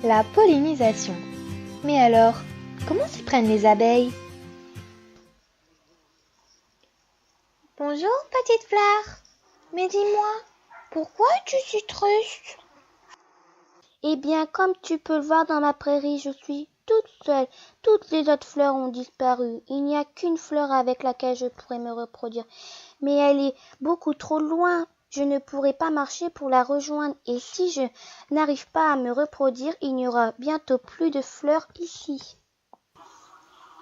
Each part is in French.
La pollinisation. Mais alors, comment s'y prennent les abeilles? Bonjour, petite fleur. Mais dis-moi, pourquoi tu es si triste? Eh bien, comme tu peux le voir dans ma prairie, je suis toute seule. Toutes les autres fleurs ont disparu. Il n'y a qu'une fleur avec laquelle je pourrais me reproduire. Mais elle est beaucoup trop loin. Je ne pourrai pas marcher pour la rejoindre. Et si je n'arrive pas à me reproduire, il n'y aura bientôt plus de fleurs ici.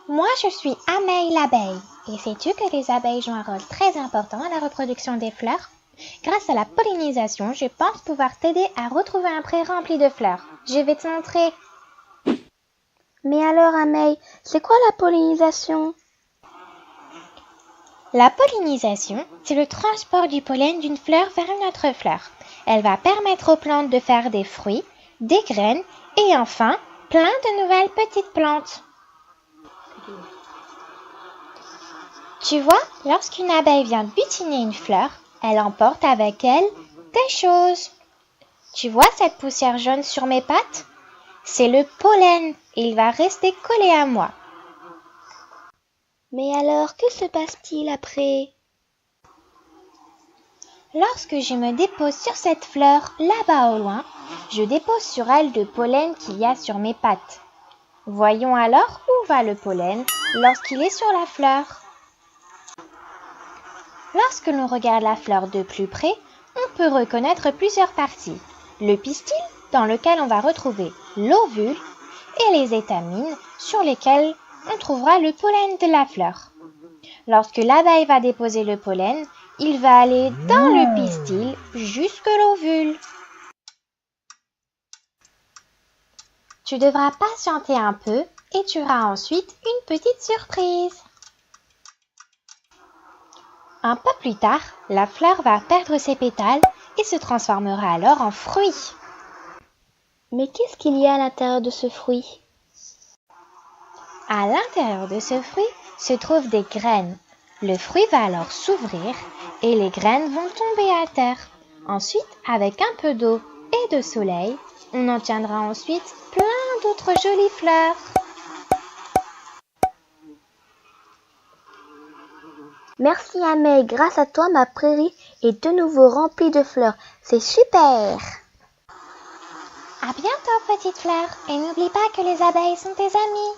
Moi, je suis Ameille l'abeille. Et sais-tu que les abeilles jouent un rôle très important à la reproduction des fleurs? Grâce à la pollinisation, je pense pouvoir t'aider à retrouver un pré rempli de fleurs. Je vais te montrer. Mais alors, Ameille, c'est quoi la pollinisation? La pollinisation, c'est le transport du pollen d'une fleur vers une autre fleur. Elle va permettre aux plantes de faire des fruits, des graines et enfin, plein de nouvelles petites plantes. Tu vois, lorsqu'une abeille vient butiner une fleur, elle emporte avec elle des choses. Tu vois cette poussière jaune sur mes pattes? C'est le pollen et il va rester collé à moi. Mais alors, que se passe-t-il après? Lorsque je me dépose sur cette fleur, là-bas au loin, je dépose sur elle le pollen qu'il y a sur mes pattes. Voyons alors où va le pollen lorsqu'il est sur la fleur. Lorsque l'on regarde la fleur de plus près, on peut reconnaître plusieurs parties. Le pistil, dans lequel on va retrouver l'ovule, et les étamines, sur lesquelles on trouvera le pollen de la fleur. Lorsque l'abeille va déposer le pollen, il va aller dans le pistil jusque l'ovule. Tu devras patienter un peu et tu auras ensuite une petite surprise. Un peu plus tard, la fleur va perdre ses pétales et se transformera alors en fruit. Mais qu'est-ce qu'il y a à l'intérieur de ce fruit? À l'intérieur de ce fruit se trouvent des graines. Le fruit va alors s'ouvrir et les graines vont tomber à terre. Ensuite, avec un peu d'eau et de soleil, on obtiendra ensuite plein d'autres jolies fleurs. Merci Ameille, grâce à toi ma prairie est de nouveau remplie de fleurs. C'est super! À bientôt, petite fleur, et n'oublie pas que les abeilles sont tes amis.